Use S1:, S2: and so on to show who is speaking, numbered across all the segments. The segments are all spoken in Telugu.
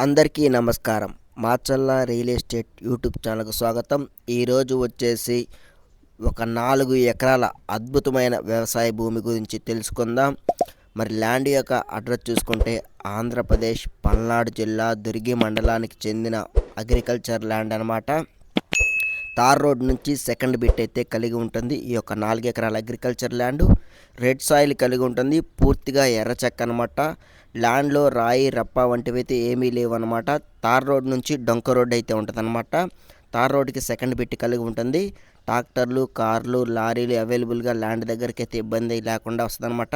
S1: అందరికీ నమస్కారం. మాచల్ల రియల్ ఎస్టేట్ యూట్యూబ్ ఛానల్కు స్వాగతం. ఈరోజు వచ్చేసి ఒక 4 ఎకరాల అద్భుతమైన వ్యవసాయ భూమి గురించి తెలుసుకుందాం. మరి ల్యాండ్ యొక్క అడ్రస్ చూసుకుంటే ఆంధ్రప్రదేశ్ పల్నాడు జిల్లా దుర్గి మండలానికి చెందిన అగ్రికల్చర్ ల్యాండ్ అనమాట. తార్ రోడ్ నుంచి సెకండ్ బిట్ అయితే కలిగి ఉంటుంది. ఈ యొక్క 4 ఎకరాల అగ్రికల్చర్ ల్యాండ్ రెడ్ సాయిల్ కలిగి ఉంటుంది. పూర్తిగా ఎర్రచెక్క అనమాట. ల్యాండ్లో రాయి రప్ప వంటివి అయితే ఏమీ లేవన్నమాట. తార్ రోడ్ నుంచి డొంక రోడ్ అయితే ఉంటుంది అనమాట. తార్ రోడ్కి సెకండ్ బిట్ కలిగి ఉంటుంది. ట్రాక్టర్లు, కార్లు, లారీలు అవైలబుల్గా ల్యాండ్ దగ్గరికి అయితే ఇబ్బంది లేకుండా వస్తుందన్నమాట.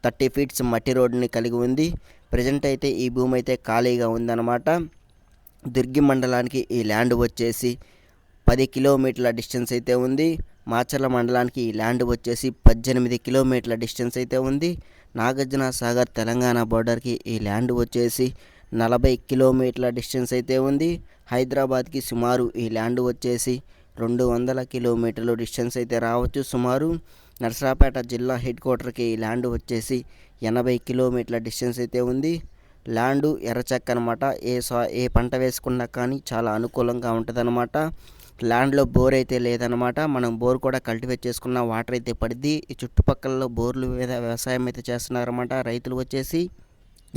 S1: 30 ఫీట్స్ మట్టి రోడ్ని కలిగి ఉంది. ప్రజెంట్ అయితే ఈ భూమి అయితే ఖాళీగా ఉందన్నమాట. దుర్గి మండలానికి ఈ ల్యాండ్ వచ్చేసి 10 కిలోమీటర్ల డిస్టెన్స్ అయితే ఉంది. మాచర్ల మండలానికి ఈ ల్యాండ్ వచ్చేసి 18 కిలోమీటర్ల డిస్టెన్స్ అయితే ఉంది. నాగార్జున సాగర్ తెలంగాణ బోర్డర్కి ఈ ల్యాండ్ వచ్చేసి 40 కిలోమీటర్ల డిస్టెన్స్ అయితే ఉంది. హైదరాబాద్కి సుమారు ఈ ల్యాండ్ వచ్చేసి 200 కిలోమీటర్లు డిస్టెన్స్ అయితే రావచ్చు సుమారు. నర్సరాపేట జిల్లా హెడ్ క్వార్టర్కి ఈ ల్యాండ్ వచ్చేసి 80 కిలోమీటర్ల డిస్టెన్స్ అయితే ఉంది. ల్యాండు ఎర్రచెక్క అనమాట. ఏ పంట వేసుకున్నా కానీ చాలా అనుకూలంగా ఉంటుందన్నమాట. ల్యాండ్లో బోర్ అయితే లేదనమాట. మనం బోర్ కూడా కల్టివేట్ చేసుకున్న వాటర్ అయితే పడిద్ది. ఈ చుట్టుపక్కల బోర్లు మీద వ్యవసాయం అయితే చేస్తున్నారన్నమాట రైతులు వచ్చేసి.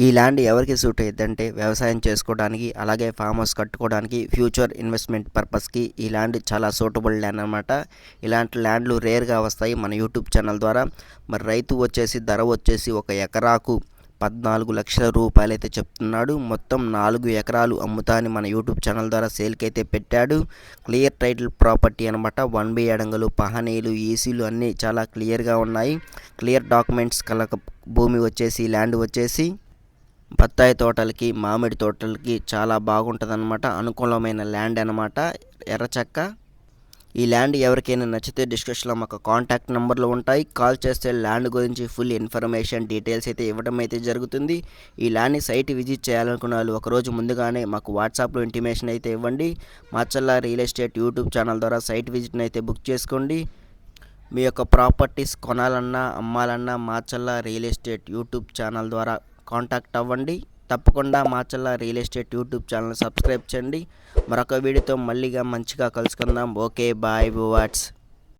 S1: ఈ ల్యాండ్ ఎవరికి సూట్ అయ్యిద్దంటే వ్యవసాయం చేసుకోవడానికి, అలాగే ఫామ్ హౌస్ కట్టుకోవడానికి, ఫ్యూచర్ ఇన్వెస్ట్మెంట్ పర్పస్కి ఈ ల్యాండ్ చాలా సూటబుల్ ల్యాండ్ అనమాట. ఇలాంటి ల్యాండ్లు రేర్గా వస్తాయి మన యూట్యూబ్ ఛానల్ ద్వారా. మరి రైతు వచ్చేసి ధర వచ్చేసి 1 ఎకరాకు 14 లక్షల రూపాయలు అయితే చెప్తున్నాడు. మొత్తం 4 ఎకరాలు అమ్ముతా అని మన యూట్యూబ్ ఛానల్ ద్వారా సేల్కి అయితే పెట్టాడు. క్లియర్ టైటిల్ ప్రాపర్టీ అనమాట. 1B అడంగలు, పహనీలు, ఈసీలు అన్నీ చాలా క్లియర్గా ఉన్నాయి. క్లియర్ డాక్యుమెంట్స్ కల భూమి వచ్చేసి ల్యాండ్ వచ్చేసి బత్తాయి తోటలకి, మామిడి తోటలకి చాలా బాగుంటుందన్నమాట. అనుకూలమైన ల్యాండ్ అనమాట. ఎర్రచెక్క. ఈ ల్యాండ్ ఎవరికైనా నచ్చితే డిస్క్రిప్షన్లో మాకు కాంటాక్ట్ నెంబర్లు ఉంటాయి. కాల్ చేస్తే ల్యాండ్ గురించి ఫుల్ ఇన్ఫర్మేషన్ డీటెయిల్స్ అయితే ఇవ్వడం అయితే జరుగుతుంది. ఈ ల్యాండ్ని సైట్ విజిట్ చేయాలనుకున్న వాళ్ళు ఒకరోజు ముందుగానే మాకు వాట్సాప్లో ఇంటిమేషన్ అయితే ఇవ్వండి. Machalla real estate YouTube channel ద్వారా సైట్ విజిట్ని అయితే బుక్ చేసుకోండి. మీ యొక్క ప్రాపర్టీస్ కొనాలన్నా, అమ్మాలన్నా Machalla real estate YouTube channel ద్వారా కాంటాక్ట్ అవ్వండి. తప్పకుండా Machalla real estate YouTube channel subscribe చేయండి. మరొక వీడియోతో మళ్ళీగా మంచిగా కలుసుకుందాం. Okay, bye, watts.